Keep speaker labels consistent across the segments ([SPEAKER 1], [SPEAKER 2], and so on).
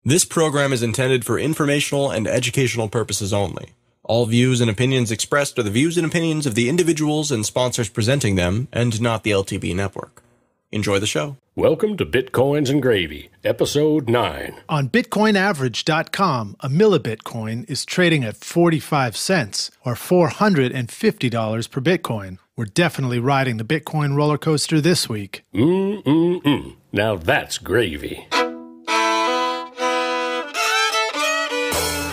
[SPEAKER 1] This program is intended for informational and educational purposes only. All views and opinions expressed are the views and opinions of the individuals and sponsors presenting them, and not the LTB network. Enjoy the show.
[SPEAKER 2] Welcome to Bitcoins and Gravy, Episode 9.
[SPEAKER 3] On BitcoinAverage.com, a millibitcoin is trading at 45 cents, or $450 per Bitcoin. We're definitely riding the Bitcoin roller coaster this week.
[SPEAKER 2] Now that's gravy.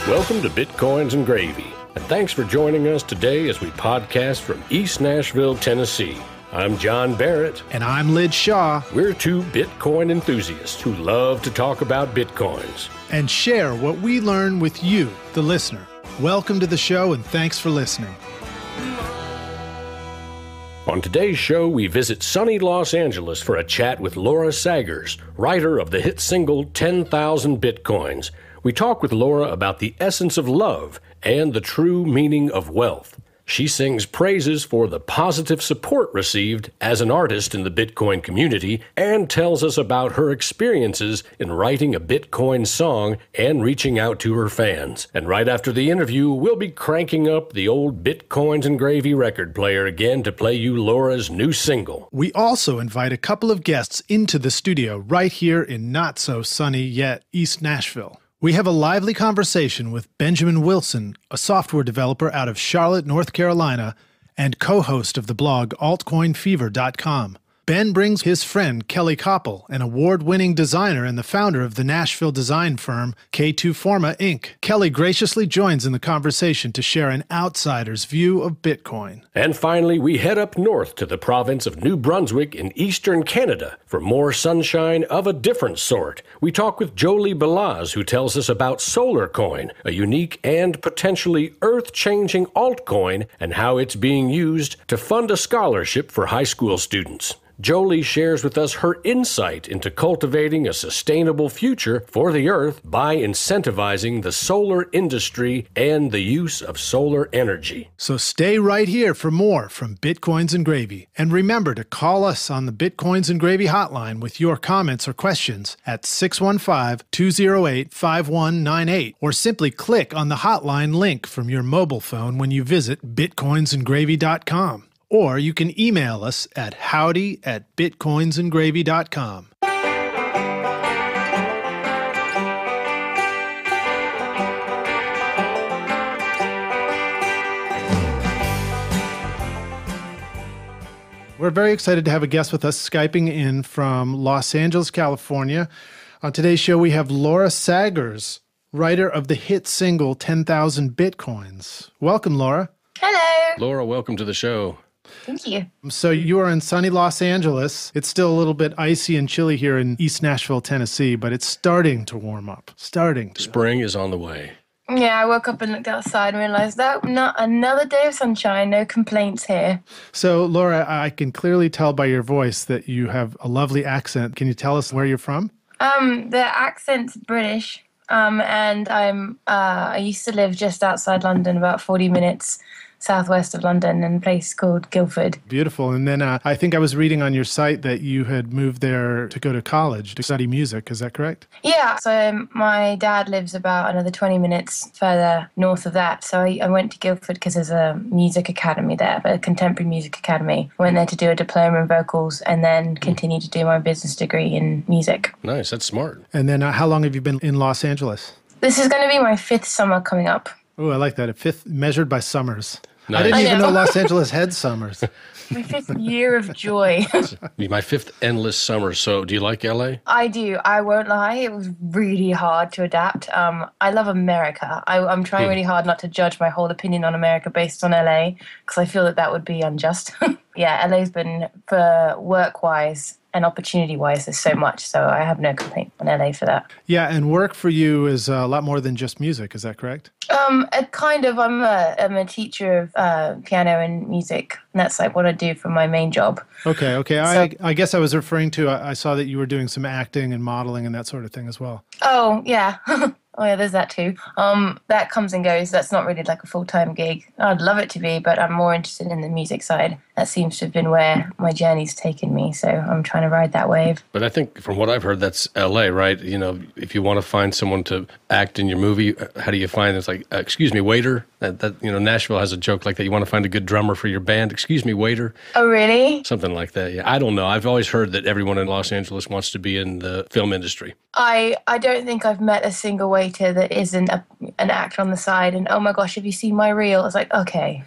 [SPEAKER 2] Welcome to Bitcoins and Gravy, and thanks for joining us today as we podcast from East Nashville, Tennessee. I'm John Barrett.
[SPEAKER 3] And I'm Lid Shaw.
[SPEAKER 2] We're two Bitcoin enthusiasts who love to talk about Bitcoins.
[SPEAKER 3] And share what we learn with you, the listener. Welcome to the show, and thanks for listening.
[SPEAKER 2] On today's show, we visit sunny Los Angeles for a chat with Laura Sagers, writer of the hit single 10,000 Bitcoins. We talk with Laura about the essence of love and the true meaning of wealth. She sings praises for the positive support received as an artist in the Bitcoin community and tells us about her experiences in writing a Bitcoin song and reaching out to her fans. And right after the interview, we'll be cranking up the old Bitcoins and Gravy record player again to play you Laura's new single.
[SPEAKER 3] We also invite a couple of guests into the studio right here in not-so-sunny yet East Nashville. We have a lively conversation with Benjamin Wilson, a software developer out of Charlotte, North Carolina, and co-host of the blog altcoinfever.com. Ben brings his friend Kelly Koppel, an award-winning designer and the founder of the Nashville design firm K2 Forma, Inc. Kelly graciously joins in the conversation to share an outsider's view of Bitcoin.
[SPEAKER 2] And finally, we head up north to the province of New Brunswick in eastern Canada for more sunshine of a different sort. We talk with Jolie Balaz, who tells us about SolarCoin, a unique and potentially earth-changing altcoin, and how it's being used to fund a scholarship for high school students. Jolie shares with us her insight into cultivating a sustainable future for the Earth by incentivizing the solar industry and the use of solar energy.
[SPEAKER 3] So stay right here for more from Bitcoins and Gravy. And remember to call us on the Bitcoins and Gravy hotline with your comments or questions at 615-208-5198, or simply click on the hotline link from your mobile phone when you visit bitcoinsandgravy.com. Or you can email us at howdy@bitcoinsandgravy.com. We're very excited to have a guest with us Skyping in from Los Angeles, California. On today's show, we have Laura Sagers, writer of the hit single 10,000 Bitcoins. Welcome, Laura.
[SPEAKER 4] Hello.
[SPEAKER 2] Laura, welcome to the show.
[SPEAKER 4] Thank you.
[SPEAKER 3] So you are in sunny Los Angeles. It's still a little bit icy and chilly here in East Nashville, Tennessee, but it's starting to warm up.
[SPEAKER 2] Spring is on the way.
[SPEAKER 4] Yeah, I woke up and looked outside and realized that not another day of sunshine, no complaints here.
[SPEAKER 3] So, Laura, I can clearly tell by your voice that you have a lovely accent. Can you tell us where you're from?
[SPEAKER 4] The accent's British, and I used to live just outside London, about 40 minutes southwest of London, in a place called Guildford.
[SPEAKER 3] Beautiful. And then I think I was reading on your site that you had moved there to go to college to study music. Is that correct?
[SPEAKER 4] Yeah. So my dad lives about another 20 minutes further north of that. So I went to Guildford because there's a music academy there, a contemporary music academy. I went there to do a diploma in vocals and then continued to do my business degree in music.
[SPEAKER 2] Nice. That's smart.
[SPEAKER 3] And then how long have you been in Los Angeles?
[SPEAKER 4] This is going to be my 5th summer coming up.
[SPEAKER 3] Oh, I like that. A 5th measured by summers.
[SPEAKER 2] Nice.
[SPEAKER 3] I didn't even know Los Angeles had summers.
[SPEAKER 4] My 5th year of joy.
[SPEAKER 2] My 5th endless summer. So do you like LA?
[SPEAKER 4] I do. I won't lie. It was really hard to adapt. I love America. I'm trying really hard not to judge my whole opinion on America based on LA because I feel that would be unjust. Yeah, LA's been, for work-wise and opportunity-wise, there's so much. So I have no complaint on LA for that.
[SPEAKER 3] Yeah, and work for you is a lot more than just music. Is that correct?
[SPEAKER 4] Kind of. I'm a teacher of piano and music, and that's like what I do for my main job.
[SPEAKER 3] Okay.
[SPEAKER 4] So,
[SPEAKER 3] I guess I was referring to, I saw that you were doing some acting and modeling and that sort of thing as well.
[SPEAKER 4] Oh, yeah. Oh, yeah, there's that too. That comes and goes. That's not really like a full-time gig. I'd love it to be, but I'm more interested in the music side. that seems to have been where my journey's taken me. So I'm trying to ride that wave.
[SPEAKER 2] But I think from what I've heard, that's L.A., right? You know, if you want to find someone to act in your movie, how do you find it's like, excuse me, waiter? That you know, Nashville has a joke like that. You want to find a good drummer for your band? Excuse me, waiter?
[SPEAKER 4] Oh, really?
[SPEAKER 2] Something like that, yeah. I don't know. I've always heard that everyone in Los Angeles wants to be in the film industry.
[SPEAKER 4] I don't think I've met a single waiter that isn't an actor on the side. And oh my gosh, have you seen my reel? It's like, okay.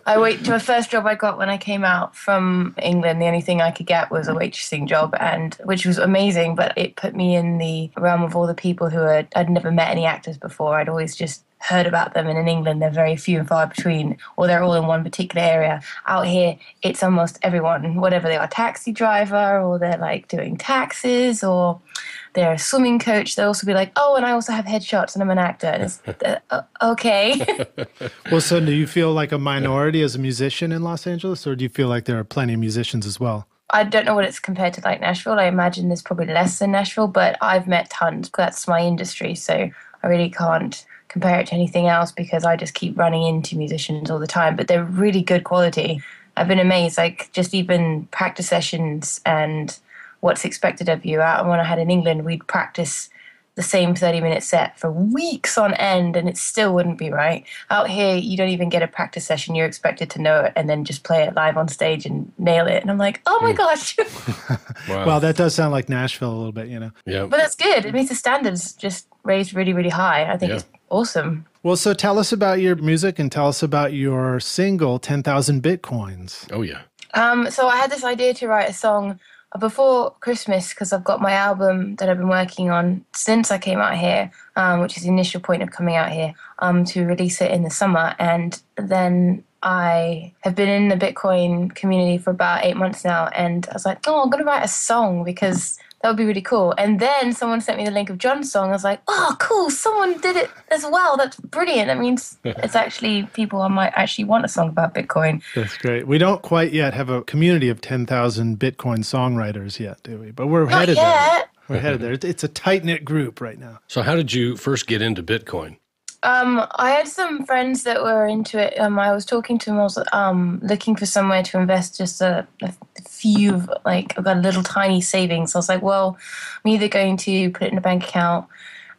[SPEAKER 4] I wait to my first job I got when I came out from England. The only thing I could get was a waitressing job, and which was amazing. But it put me in the realm of all the people who I'd never met any actors before. I'd always just heard about them, and in England they're very few and far between, or they're all in one particular area. Out here it's almost everyone, whatever they are, taxi driver, or they're like doing taxes, or they're a swimming coach. They'll also be like, oh, and I also have headshots and I'm an actor. And it's, okay.
[SPEAKER 3] Well, so do you feel like a minority as a musician in Los Angeles, or do you feel like there are plenty of musicians as well?
[SPEAKER 4] I don't know what it's compared to like Nashville. I imagine there's probably less than Nashville, but I've met tons. That's my industry, so I really can't compare it to anything else because I just keep running into musicians all the time, but they're really good quality. I've been amazed, like just even practice sessions and what's expected of you. And when I had in England, we'd practice the same 30-minute set for weeks on end and it still wouldn't be right. Out here, you don't even get a practice session. You're expected to know it and then just play it live on stage and nail it. And I'm like, oh my gosh.
[SPEAKER 2] Wow.
[SPEAKER 3] Well, that does sound like Nashville a little bit, you know.
[SPEAKER 2] Yeah.
[SPEAKER 4] But that's good. It means the standards just raised really, really high. I think it's awesome.
[SPEAKER 3] Well, so tell us about your music and tell us about your single, 10,000 Bitcoins.
[SPEAKER 2] Oh, yeah.
[SPEAKER 4] So I had this idea to write a song before Christmas because I've got my album that I've been working on since I came out here, which is the initial point of coming out here, to release it in the summer. And then I have been in the Bitcoin community for about 8 months now. And I was like, oh, I'm going to write a song because that would be really cool. And then someone sent me the link of John's song. I was like, oh, cool. Someone did it as well. That's brilliant. That means it's actually people I might actually want a song about Bitcoin.
[SPEAKER 3] That's great. We don't quite yet have a community of 10,000 Bitcoin songwriters yet, do we? But we're headed there. We're headed there. It's a tight-knit group right now.
[SPEAKER 2] So how did you first get into Bitcoin?
[SPEAKER 4] I had some friends that were into it. I was talking to them. I was looking for somewhere to invest just a few, like I've got a little tiny savings. I was like, well, I'm either going to put it in a bank account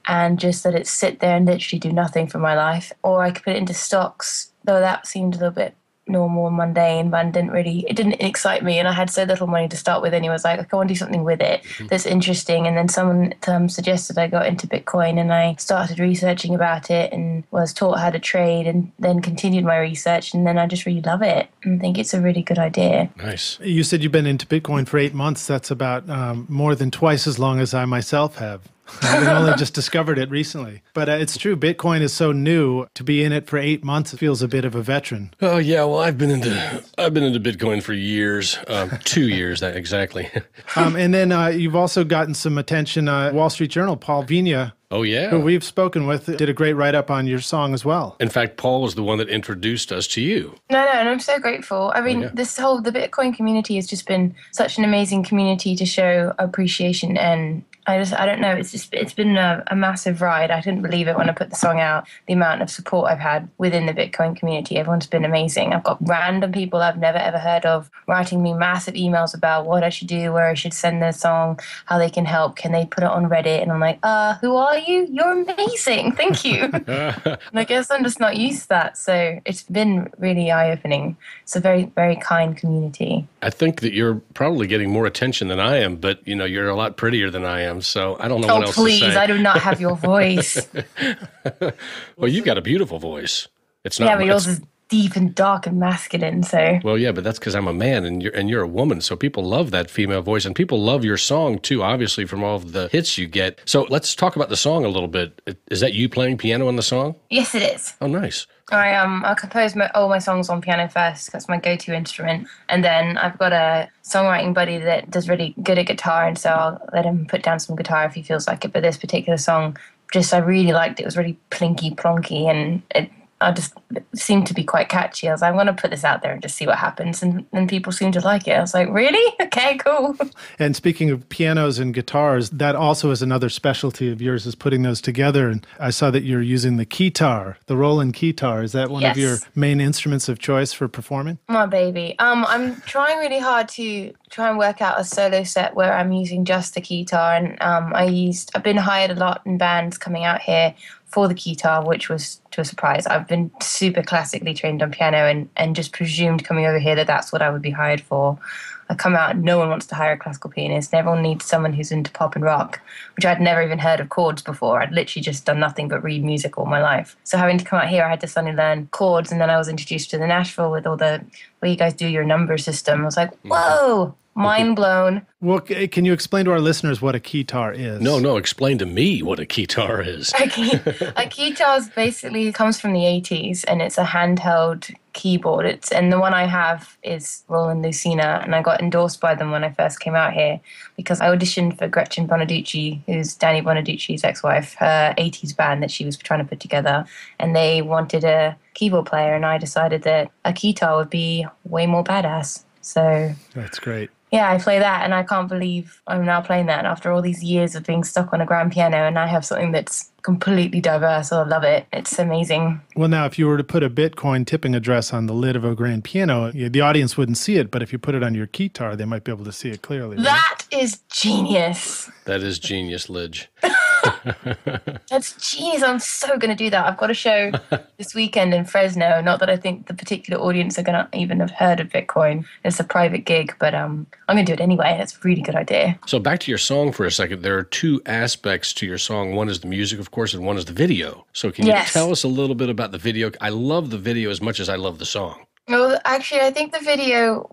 [SPEAKER 4] and just let it sit there and literally do nothing for my life, or I could put it into stocks, though that seemed a little bit normal and mundane, but it didn't excite me, and I had so little money to start with, and he was like, I want to do something with it that's interesting. And then someone suggested I got into Bitcoin, and I started researching about it and was taught how to trade, and then continued my research, and then I just really love it and think it's a really good idea.
[SPEAKER 2] Nice.
[SPEAKER 3] You said you've been into Bitcoin for 8 months. That's about more than twice as long as I myself have. I've only just discovered it recently. But it's true, Bitcoin is so new. To be in it for 8 months, it feels a bit of a veteran.
[SPEAKER 2] Oh, yeah. Well, I've been into Bitcoin for years, 2 years, exactly.
[SPEAKER 3] And then you've also gotten some attention. Wall Street Journal, Paul Vigna,
[SPEAKER 2] Oh, yeah.
[SPEAKER 3] who we've spoken with, did a great write-up on your song as well.
[SPEAKER 2] In fact, Paul was the one that introduced us to you.
[SPEAKER 4] No, and I'm so grateful. I mean, the Bitcoin community has just been such an amazing community to show appreciation, and I don't know, it's been a massive ride. I didn't believe it when I put the song out, the amount of support I've had within the Bitcoin community. Everyone's been amazing. I've got random people I've never ever heard of writing me massive emails about what I should do, where I should send their song, how they can help, can they put it on Reddit? And I'm like, who are you? You're amazing. Thank you. And I guess I'm just not used to that. So it's been really eye-opening. It's a very, very kind community.
[SPEAKER 2] I think that you're probably getting more attention than I am, but, you know, you're a lot prettier than I am, so I don't know what else
[SPEAKER 4] please,
[SPEAKER 2] to say.
[SPEAKER 4] I do not have your voice.
[SPEAKER 2] Well, you've got a beautiful voice. It's not.
[SPEAKER 4] Yeah, but yours is deep and dark and masculine, so.
[SPEAKER 2] Well, yeah, but that's because I'm a man and you're a woman, so people love that female voice, and people love your song too, obviously, from all of the hits you get. So let's talk about the song a little bit. Is that you playing piano in the song?
[SPEAKER 4] Yes, it is.
[SPEAKER 2] Oh, nice.
[SPEAKER 4] I compose all my songs on piano first. That's my go-to instrument. And then I've got a songwriting buddy that does really good at guitar, and so I'll let him put down some guitar if he feels like it. But this particular song, I really liked it. It was really plinky plonky, and I just seemed to be quite catchy. I was like, I'm going to put this out there and just see what happens. And people seemed to like it. I was like, really? Okay, cool.
[SPEAKER 3] And speaking of pianos and guitars, that also is another specialty of yours, is putting those together. And I saw that you're using the keytar, the Roland keytar. Is that one of your main instruments of choice for performing?
[SPEAKER 4] My baby. I'm trying really hard to try and work out a solo set where I'm using just the keytar. And I've been hired a lot in bands coming out here for the keytar, which was to a surprise. I've been super classically trained on piano and just presumed coming over here that that's what I would be hired for. I come out and no one wants to hire a classical pianist. And everyone needs someone who's into pop and rock, which I'd never even heard of chords before. I'd literally just done nothing but read music all my life. So having to come out here, I had to suddenly learn chords, and then I was introduced to the Nashville with all the where you guys do your number system. I was like, whoa, mind blown.
[SPEAKER 3] Well, can you explain to our listeners what a keytar is?
[SPEAKER 2] No, explain to me what a keytar is.
[SPEAKER 4] A keytar basically comes from the 80s, and it's a handheld keyboard. And the one I have is Roland Lucina, and I got endorsed by them when I first came out here because I auditioned for Gretchen Bonaducci, who's Danny Bonaducci's ex-wife, her 80s band that she was trying to put together, and they wanted a keyboard player, and I decided that a keytar would be way more badass. So
[SPEAKER 3] that's great.
[SPEAKER 4] Yeah, I play that, and I can't believe I'm now playing that. And after all these years of being stuck on a grand piano, and I have something that's completely diverse. I love it. It's amazing.
[SPEAKER 3] Well, now, if you were to put a Bitcoin tipping address on the lid of a grand piano, the audience wouldn't see it, but if you put it on your keytar, they might be able to see it clearly. Right?
[SPEAKER 4] That is genius.
[SPEAKER 2] That is genius, Lidge.
[SPEAKER 4] That's genius. I'm so going to do that. I've got a show this weekend in Fresno. Not that I think the particular audience are going to even have heard of Bitcoin. It's a private gig, but I'm going to do it anyway. That's a really good idea.
[SPEAKER 2] So back to your song for a second. There are two aspects to your song. One is the music, of course, and one is the video. So can you tell us a little bit about the video? I love the video as much as I love the song.
[SPEAKER 4] Well, actually, I think the video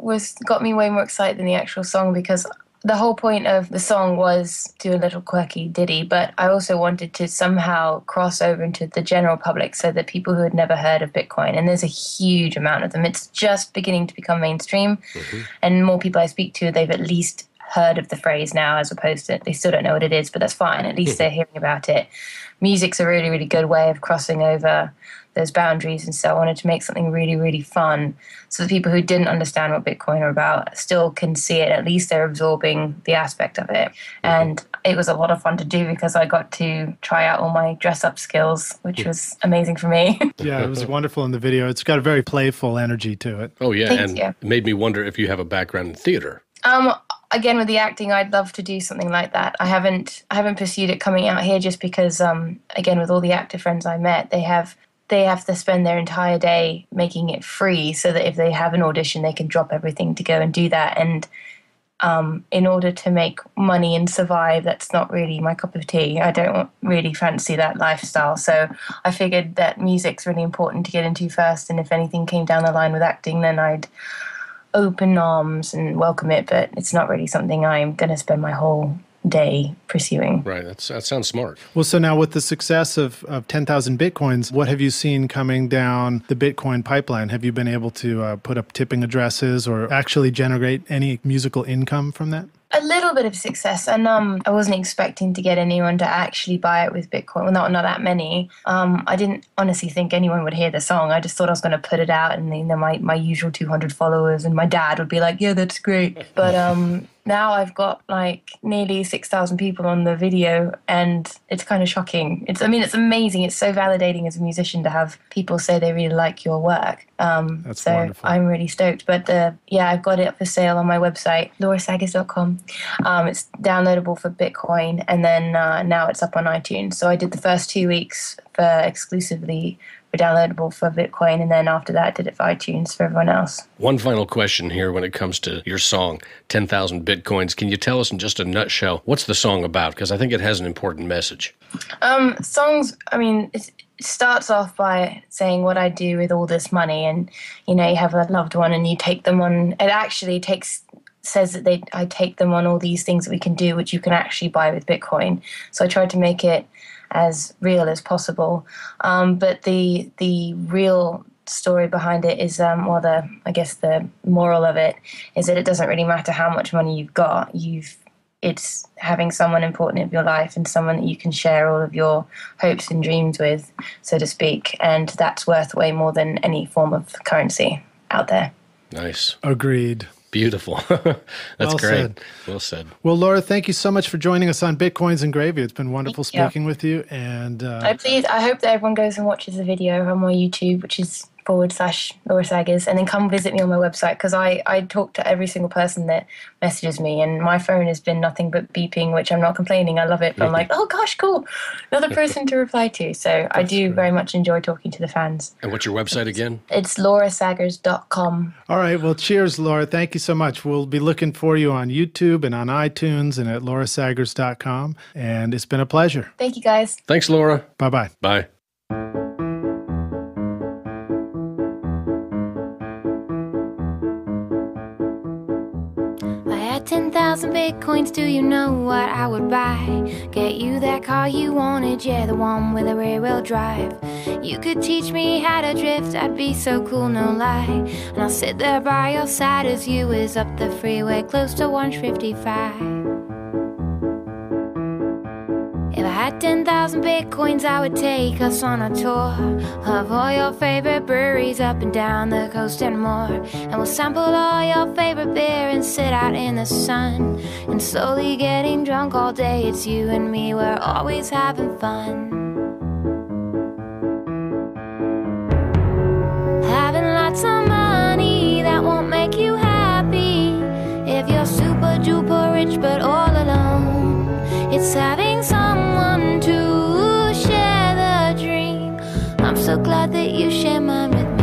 [SPEAKER 4] got me way more excited than the actual song, because the whole point of the song was do a little quirky ditty, but I also wanted to somehow cross over into the general public so that people who had never heard of Bitcoin, and there's a huge amount of them, it's just beginning to become mainstream, and more people I speak to, they've at least heard of the phrase now, as opposed to, they still don't know what it is, but that's fine, at least they're hearing about it. Music's a really, really good way of crossing over those boundaries, and so I wanted to make something really, really fun so that people who didn't understand what Bitcoin are about still can see it. At least they're absorbing the aspect of it. And it was a lot of fun to do because I got to try out all my dress-up skills, which was amazing for me.
[SPEAKER 3] Yeah, it was wonderful in the video. It's got a very playful energy to it.
[SPEAKER 2] Oh, yeah, and it made me wonder if you have a background in theater.
[SPEAKER 4] Again, with the acting, I'd love to do something like that. I haven't pursued it coming out here just because, again, with all the actor friends I met, they have to spend their entire day making it free so that if they have an audition, they can drop everything to go and do that. And in order to make money and survive, that's not really my cup of tea. I don't really fancy that lifestyle. So I figured that music's really important to get into first. And if anything came down the line with acting, then I'd open arms and welcome it. But it's not really something I'm going to spend my whole day pursuing.
[SPEAKER 2] Right. That sounds smart.
[SPEAKER 3] Well, so now with the success of 10,000 Bitcoins, what have you seen coming down the Bitcoin pipeline? Have you been able to put up tipping addresses or actually generate any musical income from that?
[SPEAKER 4] A little bit of success, and I wasn't expecting to get anyone to actually buy it with Bitcoin. Well, not that many. I didn't honestly think anyone would hear the song. I just thought I was going to put it out, and my usual 200 followers, and my dad would be like, "Yeah, that's great." But now I've got like nearly 6,000 people on the video, and it's kind of shocking. It's amazing. It's so validating as a musician to have people say they really like your work.
[SPEAKER 3] That's
[SPEAKER 4] so
[SPEAKER 3] wonderful.
[SPEAKER 4] I'm really stoked. But I've got it up for sale on my website, laurasaggers.com. It's downloadable for Bitcoin, and then now it's up on iTunes. So I did the first 2 weeks exclusively for downloadable for Bitcoin, and then after that I did it for iTunes for everyone else.
[SPEAKER 2] One final question here when it comes to your song, 10,000 Bitcoins. Can you tell us in just a nutshell, what's the song about? Because I think it has an important message.
[SPEAKER 4] Songs, it starts off by saying what I do with all this money, and you have a loved one and you take them on. It actually says that I take them on all these things that we can do, which you can actually buy with Bitcoin. So I tried to make it as real as possible. But the real story behind it is, the moral of it is that it doesn't really matter how much money you've got. it's having someone important in your life and someone that you can share all of your hopes and dreams with, so to speak. And that's worth way more than any form of currency out there.
[SPEAKER 2] Nice.
[SPEAKER 3] Agreed.
[SPEAKER 2] Beautiful. That's
[SPEAKER 3] Well
[SPEAKER 2] great.
[SPEAKER 3] said.
[SPEAKER 2] Well said.
[SPEAKER 3] Well, Laura, thank you so much for joining us on Bitcoins and Gravy. It's been wonderful
[SPEAKER 4] Thank you.
[SPEAKER 3] speaking with you. And
[SPEAKER 4] I hope that everyone goes and watches the video on my YouTube, which is /Laura Saggers, and then come visit me on my website, because I talk to every single person that messages me, and my phone has been nothing but beeping, which I'm not complaining. I love it, but I'm like, oh gosh, cool, another person to reply to. So I do very much enjoy talking to the fans.
[SPEAKER 2] And what's your website again?
[SPEAKER 4] It's laurasaggers.com.
[SPEAKER 3] all right. Well, cheers, Laura. Thank you so much. We'll be looking for you on YouTube and on iTunes and at laurasaggers.com. And it's been a pleasure.
[SPEAKER 4] Thank you, guys.
[SPEAKER 2] Thanks, Laura.
[SPEAKER 3] Bye-bye.
[SPEAKER 2] Bye.
[SPEAKER 5] If I had 10,000 Bitcoins, do you know what I would buy? Get you that car you wanted, yeah, the one with a rear-wheel drive. You could teach me how to drift, I'd be so cool, no lie. And I'll sit there by your side as you whiz up the freeway close to 155. If I had 10,000 Bitcoins, I would take us on a tour of all your favorite breweries up and down the coast and more. And we'll sample all your favorite beer and sit out in the sun. And slowly getting drunk all day, it's you and me, we're always having fun. Having lots of money, that won't make you happy. If you're super duper rich but all alone, it's having someone to share the dream. I'm so glad that you share mine with me.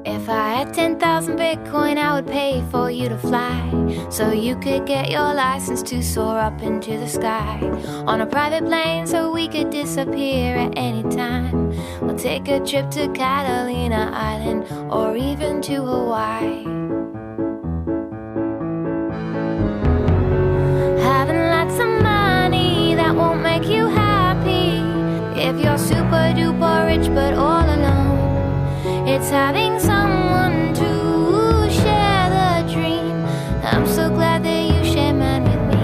[SPEAKER 5] If I had 10,000 Bitcoin, I would pay for you to fly, so you could get your license to soar up into the sky on a private plane, so we could disappear at any time. We'll take a trip to Catalina Island or even to Hawaii. Having lots of money, that won't make you happy. If you're super duper rich but all alone, it's having someone to share the dream. I'm so glad that you share mine with me.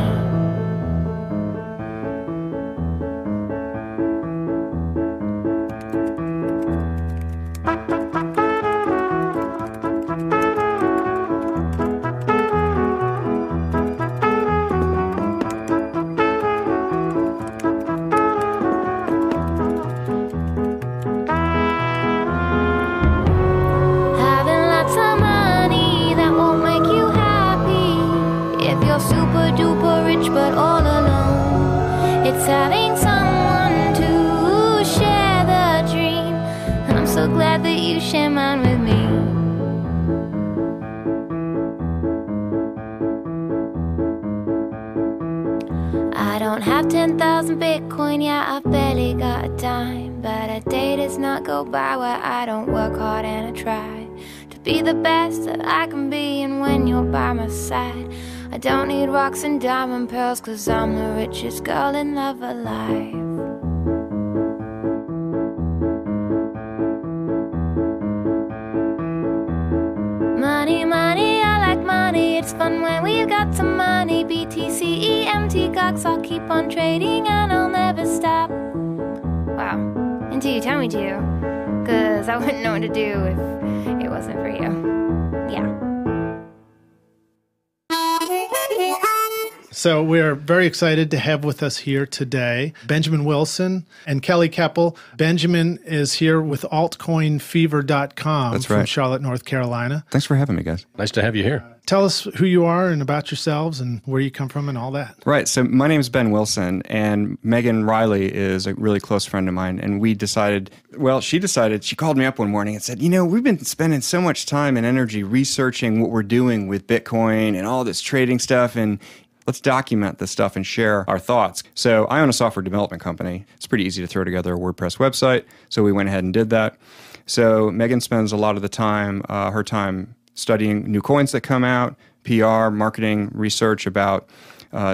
[SPEAKER 5] Having lots of money, that won't make you happy. If you're super duper rich but all alone, it's having someone to share the dream. I'm so glad that you share mine with me. I don't have 10,000 Bitcoin, yeah, I've barely got a dime. But a day does not go by where I don't work hard and I try to be the best that I can be. And when you're by my side, I don't need rocks and diamond pearls, 'cause I'm the richest girl in love alive. Money, money, I like money. It's fun when we've got some money. BTC, EMT, Gox, I'll keep on trading and I'll never stop. Wow, until you tell me to, 'cause I wouldn't know what to do if it wasn't for you. Yeah.
[SPEAKER 3] So we're very excited to have with us here today Benjamin Wilson and Kelly Keppel. Benjamin is here with altcoinfever.com
[SPEAKER 6] That's
[SPEAKER 3] from
[SPEAKER 6] right.
[SPEAKER 3] Charlotte, North Carolina.
[SPEAKER 6] Thanks for having me, guys.
[SPEAKER 2] Nice to have you here.
[SPEAKER 3] Tell us who you are and about yourselves and where you come from and all that.
[SPEAKER 6] Right. So my name is Ben Wilson, and Megan Riley is a really close friend of mine. And she called me up one morning and said, we've been spending so much time and energy researching what we're doing with Bitcoin and all this trading stuff, and let's document this stuff and share our thoughts. So I own a software development company. It's pretty easy to throw together a WordPress website. So we went ahead and did that. So Megan spends a lot of the time, her time studying new coins that come out, PR, marketing, research about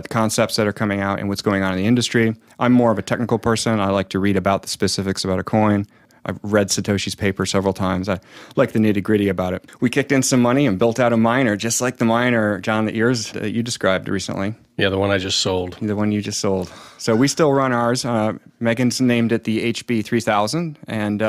[SPEAKER 6] concepts that are coming out and what's going on in the industry. I'm more of a technical person. I like to read about the specifics about a coin. I've read Satoshi's paper several times. I like the nitty-gritty about it. We kicked in some money and built out a miner, just like the miner, John, that you described recently.
[SPEAKER 2] Yeah, the one I just sold.
[SPEAKER 6] The one you just sold. So we still run ours. Megan's named it the HB3000. And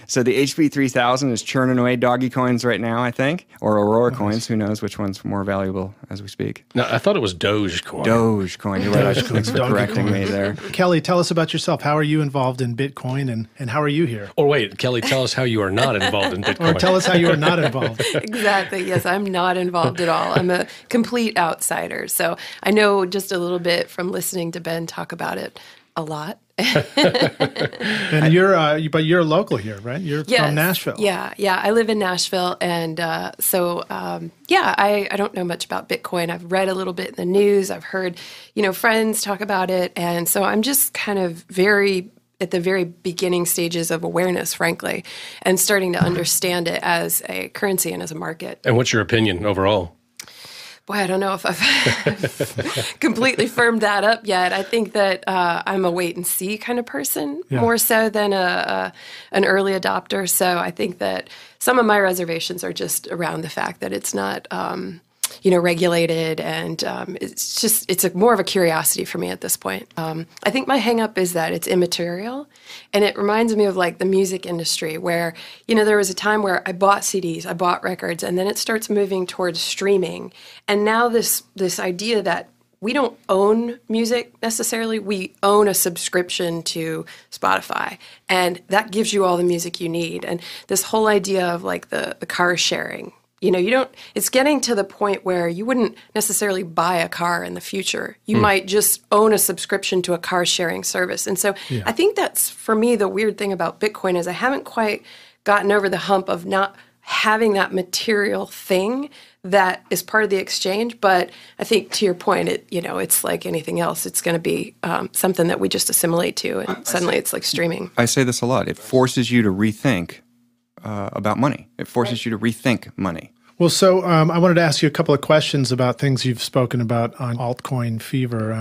[SPEAKER 6] so the HB3000 is churning away doggy coins right now, I think, or Aurora coins. Who knows which one's more valuable as we speak.
[SPEAKER 2] No, I thought it was Dogecoin.
[SPEAKER 6] Dogecoin. You're right. Thanks for correcting me there.
[SPEAKER 3] Kelly, tell us about yourself. How are you involved in Bitcoin, and how are you here?
[SPEAKER 2] Or wait, Kelly, tell us how you are not involved in Bitcoin.
[SPEAKER 3] Or tell us how you are not involved.
[SPEAKER 7] Exactly. Yes, I'm not involved at all. I'm a complete outsider. So I know just a little bit from listening to Ben talk about it a lot.
[SPEAKER 3] And but you're local here, right? You're from Nashville.
[SPEAKER 7] Yeah. I live in Nashville, and I don't know much about Bitcoin. I've read a little bit in the news. I've heard, friends talk about it, and so I'm just kind of at the very beginning stages of awareness, frankly, and starting to understand it as a currency and as a market.
[SPEAKER 2] And what's your opinion overall?
[SPEAKER 7] Boy, I don't know if I've completely firmed that up yet. I think that I'm a wait and see kind of person, more so than an early adopter. So I think that some of my reservations are just around the fact that it's not, regulated, and it's more of a curiosity for me at this point. I think my hang up is that it's immaterial, and it reminds me of like the music industry where, there was a time where I bought CDs, I bought records, and then it starts moving towards streaming. And now this idea that we don't own music necessarily, we own a subscription to Spotify, and that gives you all the music you need. And this whole idea of like the car sharing, it's getting to the point where you wouldn't necessarily buy a car in the future. You might just own a subscription to a car sharing service. And so I think that's, for me, the weird thing about Bitcoin is I haven't quite gotten over the hump of not having that material thing that is part of the exchange. But I think, to your point, it's like anything else. It's going to be something that we just assimilate to, and suddenly it's like streaming.
[SPEAKER 6] I say this a lot. It forces you to rethink about money. It forces you to rethink money.
[SPEAKER 3] Well, so I wanted to ask you a couple of questions about things you've spoken about on Altcoin Fever.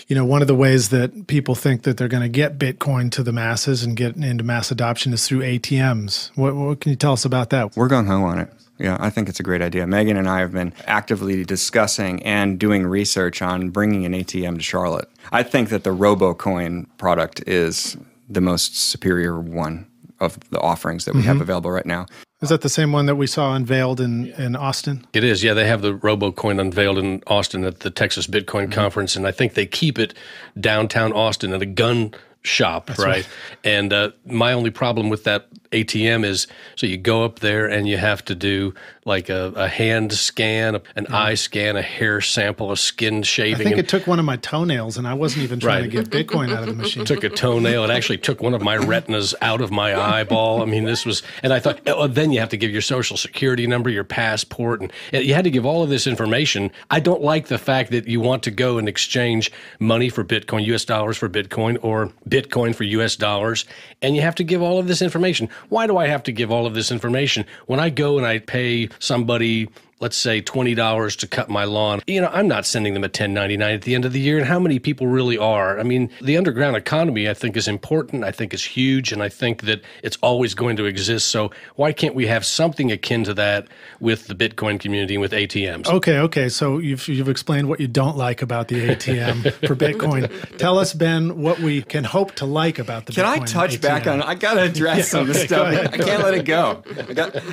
[SPEAKER 3] One of the ways that people think that they're going to get Bitcoin to the masses and get into mass adoption is through ATMs. What can you tell us about that?
[SPEAKER 6] We're gung-ho on it. Yeah, I think it's a great idea. Megan and I have been actively discussing and doing research on bringing an ATM to Charlotte. I think that the RoboCoin product is the most superior one of the offerings that we have available right now.
[SPEAKER 3] Is that the same one that we saw unveiled in Austin?
[SPEAKER 2] It is, yeah. They have the RoboCoin unveiled in Austin at the Texas Bitcoin Conference, and I think they keep it downtown Austin at a gun shop, that's right? And my only problem with that ATM is, so you go up there and you have to do like a hand scan, an eye scan, a hair sample, a skin shaving.
[SPEAKER 3] I think it took one of my toenails, and I wasn't even trying to get Bitcoin out of the machine.
[SPEAKER 2] It took a toenail. It actually took one of my retinas out of my eyeball. I mean, this was, and I thought, then you have to give your social security number, your passport, and you had to give all of this information. I don't like the fact that you want to go and exchange money for Bitcoin, US dollars for Bitcoin, or Bitcoin for US dollars, and you have to give all of this information. Why do I have to give all of this information? When I go and I pay somebody, let's say $20 to cut my lawn, I'm not sending them a 1099 at the end of the year. And how many people really are? I mean, the underground economy, I think, is important. I think it's huge. And I think that it's always going to exist. So why can't we have something akin to that with the Bitcoin community and with ATMs?
[SPEAKER 3] Okay. So you've explained what you don't like about the ATM for Bitcoin. Tell us, Ben, what we can hope to like about the Bitcoin
[SPEAKER 6] Can I touch
[SPEAKER 3] ATM?
[SPEAKER 6] back on, I got to address some of this stuff. I can't let it go.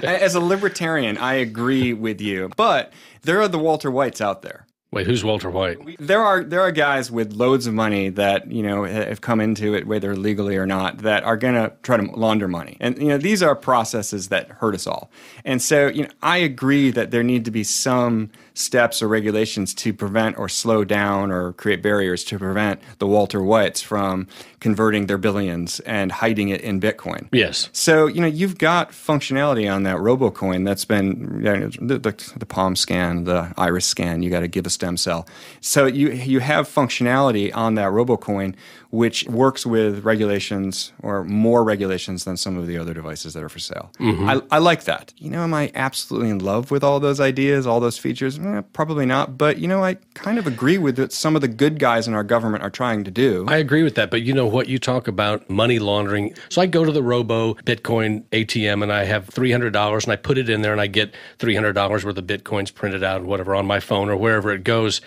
[SPEAKER 6] As a libertarian, I agree with you. But there are the Walter Whites out there.
[SPEAKER 2] Wait, who's Walter White?
[SPEAKER 6] There are guys with loads of money that, have come into it, whether legally or not, that are going to try to launder money. And, these are processes that hurt us all. And so, I agree that there need to be some steps or regulations to prevent or slow down or create barriers to prevent the Walter Whites from converting their billions and hiding it in Bitcoin.
[SPEAKER 2] Yes.
[SPEAKER 6] So, you've got functionality on that RoboCoin that's been the palm scan, the iris scan, you got to give a stem cell. So you have functionality on that RoboCoin which works with regulations or more regulations than some of the other devices that are for sale. I like that. Am I absolutely in love with all those ideas, all those features? Probably not. But, I kind of agree with what some of the good guys in our government are trying to do.
[SPEAKER 2] I agree with that. But you know what? You talk about money laundering. So I go to the Robo Bitcoin ATM and I have $300 and I put it in there and I get $300 worth of Bitcoins printed out, whatever, on my phone or wherever it goes.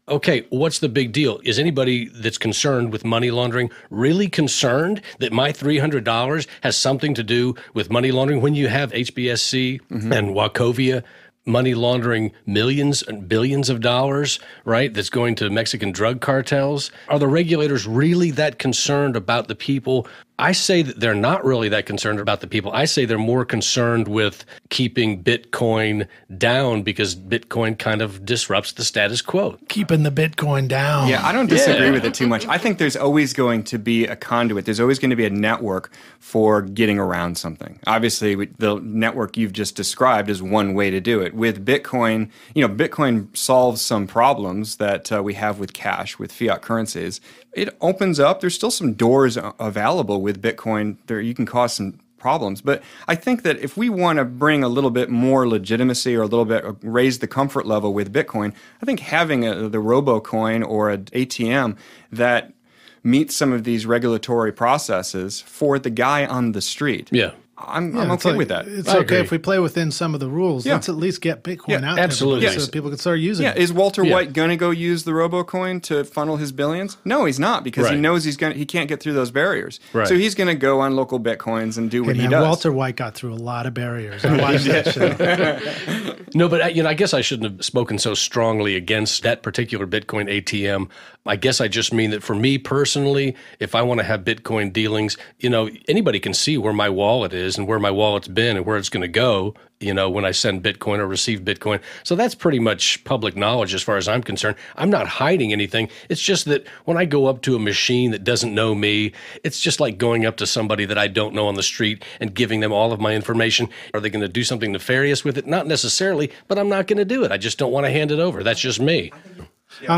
[SPEAKER 2] Okay, what's the big deal? Is anybody that's concerned with money laundering really concerned that my $300 has something to do with money laundering when you have HSBC and Wachovia money laundering millions and billions of dollars, right, that's going to Mexican drug cartels? Are the regulators really that concerned about the people? I say that they're not really that concerned about the people. I say they're more concerned with keeping Bitcoin down because Bitcoin kind of disrupts the status quo.
[SPEAKER 3] Keeping the Bitcoin down.
[SPEAKER 6] Yeah, I don't disagree with it too much. I think there's always going to be a conduit. There's always going to be a network for getting around something. Obviously, the network you've just described is one way to do it. With Bitcoin, Bitcoin solves some problems that we have with cash, with fiat currencies. It opens up. There's still some doors available with Bitcoin. There, you can cause some problems. But I think that if we want to bring a little bit more legitimacy or a little bit raise the comfort level with Bitcoin, I think having the RoboCoin or an ATM that meets some of these regulatory processes for the guy on the street.
[SPEAKER 2] Yeah.
[SPEAKER 6] I'm okay with that.
[SPEAKER 3] It's okay if we play within some of the rules.
[SPEAKER 6] Yeah.
[SPEAKER 3] Let's at least get Bitcoin out
[SPEAKER 2] absolutely.
[SPEAKER 3] there so people can start using it.
[SPEAKER 6] Is Walter White going to go use the RoboCoin to funnel his billions? No, he's not, because he knows he can't get through those barriers.
[SPEAKER 2] Right.
[SPEAKER 6] So he's going to go on local Bitcoins and do what he does.
[SPEAKER 3] Walter White got through a lot of barriers. I watched that show.
[SPEAKER 2] No, but I guess I shouldn't have spoken so strongly against that particular Bitcoin ATM. I guess I just mean that for me personally, if I want to have Bitcoin dealings, anybody can see where my wallet is and where my wallet's been and where it's going to go, when I send Bitcoin or receive Bitcoin. So that's pretty much public knowledge as far as I'm concerned. I'm not hiding anything. It's just that when I go up to a machine that doesn't know me, it's just like going up to somebody that I don't know on the street and giving them all of my information. Are they going to do something nefarious with it? Not necessarily, but I'm not going to do it. I just don't want to hand it over. That's just me.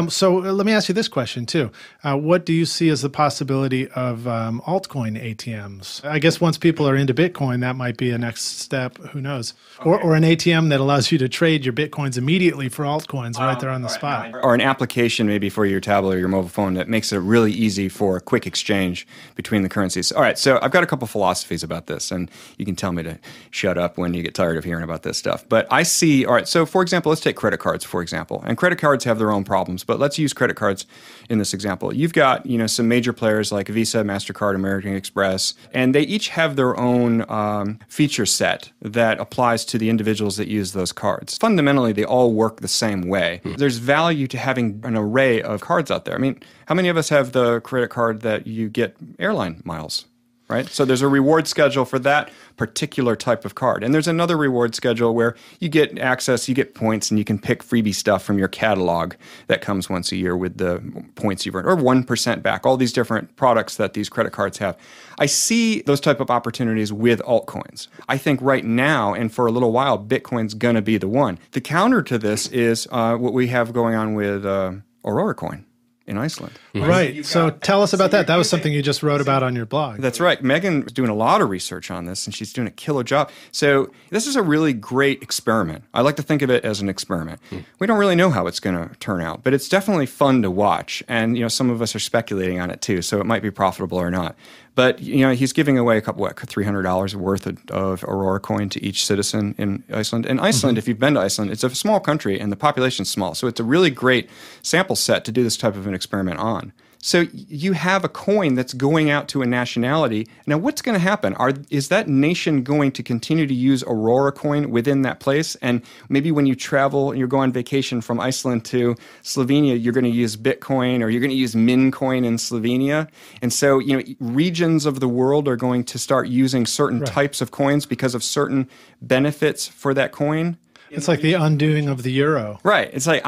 [SPEAKER 3] So let me ask you this question too. What do you see as the possibility of altcoin ATMs? I guess once people are into Bitcoin, that might be a next step. Who knows? Okay. Or an ATM that allows you to trade your Bitcoins immediately for altcoins right there on the spot.
[SPEAKER 6] Or an application maybe for your tablet or your mobile phone that makes it really easy for a quick exchange between the currencies. All right, so I've got a couple philosophies about this, and you can tell me to shut up when you get tired of hearing about this stuff. But I see, all right, so for example, let's take credit cards, for example. And credit cards have their own problems, but let's use credit cards in this example. You've got, some major players like Visa, MasterCard, American Express, and they each have their own feature set that applies to the individuals that use those cards. Fundamentally, they all work the same way. There's value to having an array of cards out there. I mean, how many of us have the credit card that you get airline miles? Right? So there's a reward schedule for that particular type of card. And there's another reward schedule where you get access, you get points, and you can pick freebie stuff from your catalog that comes once a year with the points you've earned, or 1% back, all these different products that these credit cards have. I see those type of opportunities with altcoins. I think right now, and for a little while, Bitcoin's going to be the one. The counter to this is what we have going on with Aurora Coin in Iceland.
[SPEAKER 3] Right. So tell us about that. That was something you just wrote about on your blog.
[SPEAKER 6] That's right. Megan was doing a lot of research on this, and she's doing a killer job. So this is a really great experiment. I like to think of it as an experiment. We don't really know how it's going to turn out, but it's definitely fun to watch. And, some of us are speculating on it too, so it might be profitable or not. But, he's giving away a couple, $300 worth of Aurora Coin to each citizen in Iceland. And Iceland, if you've been to Iceland, it's a small country and the population's small. So it's a really great sample set to do this type of an experiment on. So you have a coin that's going out to a nationality. Now, what's going to happen? Is that nation going to continue to use Aurora Coin within that place? And maybe when you travel and you go on vacation from Iceland to Slovenia, you're going to use Bitcoin or you're going to use Mincoin in Slovenia. And so, regions of the world are going to start using certain types of coins because of certain benefits for that coin.
[SPEAKER 3] It's like the undoing of the euro.
[SPEAKER 6] Right. It's like,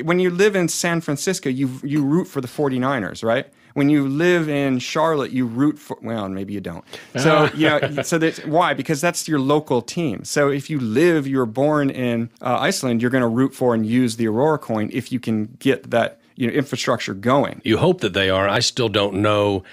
[SPEAKER 6] when you live in San Francisco, you root for the 49ers, right? When you live in Charlotte, you root for, well, maybe you don't. So, so that's why? Because that's your local team. So if you're born in Iceland, you're going to root for and use the Aurora Coin if you can get that, infrastructure going.
[SPEAKER 2] You hope that they are. I still don't know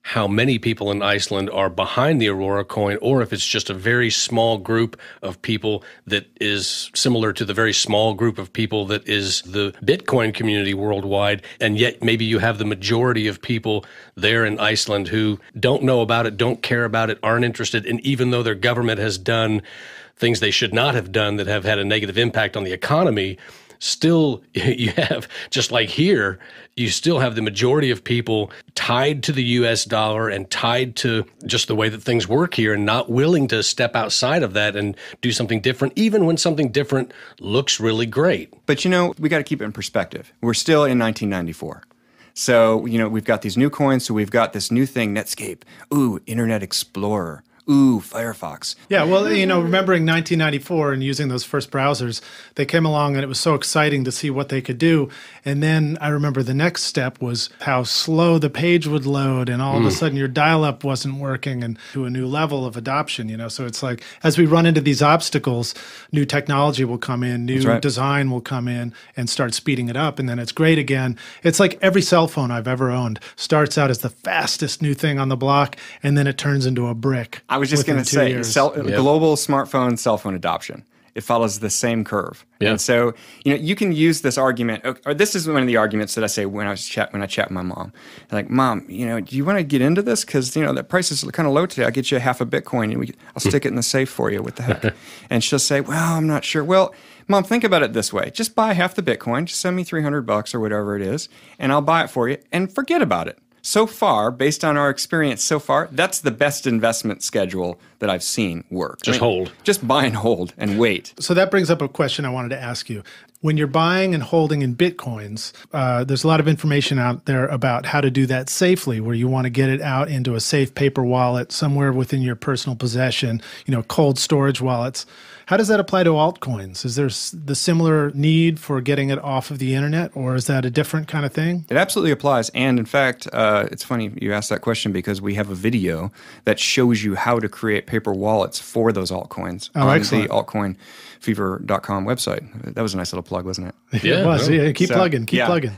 [SPEAKER 2] how many people in Iceland are behind the Aurora coin, or if it's just a very small group of people that is similar to the very small group of people that is the Bitcoin community worldwide, and yet maybe you have the majority of people there in Iceland who don't know about it, don't care about it, aren't interested, and even though their government has done things they should not have done that have had a negative impact on the economy, still you have, just like here, you still have the majority of people tied to the US dollar and tied to just the way that things work here and not willing to step outside of that and do something different, even when something different looks really great.
[SPEAKER 6] But, we got to keep it in perspective. We're still in 1994. So, we've got these new coins, so we've got this new thing, Netscape. Ooh, Internet Explorer. Ooh, Firefox.
[SPEAKER 3] Yeah, well, remembering 1994 and using those first browsers, they came along and it was so exciting to see what they could do. And then I remember the next step was how slow the page would load, and all of a sudden your dial-up wasn't working, and to a new level of adoption, So it's like, as we run into these obstacles, new technology will come in, new design will come in and start speeding it up, and then it's great again. It's like every cell phone I've ever owned starts out as the fastest new thing on the block, and then it turns into a brick.
[SPEAKER 6] I was just going to say, global smartphone, cell phone adoption. It follows the same curve. Yeah. And so, you can use this argument, or this is one of the arguments that I say when I chat with my mom. Like, Mom, do you want to get into this? Because, the price is kind of low today. I'll get you half a Bitcoin, and I'll stick it in the safe for you. What the heck? And she'll say, well, I'm not sure. Well, Mom, think about it this way. Just buy half the Bitcoin. Just send me $300 or whatever it is, and I'll buy it for you, and forget about it. So far, based on our experience so far, that's the best investment schedule that I've seen work.
[SPEAKER 2] Hold.
[SPEAKER 6] Just buy and hold and wait.
[SPEAKER 3] So that brings up a question I wanted to ask you. When you're buying and holding in Bitcoins, there's a lot of information out there about how to do that safely, where you want to get it out into a safe paper wallet somewhere within your personal possession, cold storage wallets. How does that apply to altcoins? Is there the similar need for getting it off of the internet, or is that a different kind of thing?
[SPEAKER 6] It absolutely applies. And in fact, it's funny you asked that question because we have a video that shows you how to create paper wallets for those altcoins on the altcoinfever.com website. That was a nice little plug, wasn't it?
[SPEAKER 3] Yeah, it was. Yeah, keep plugging.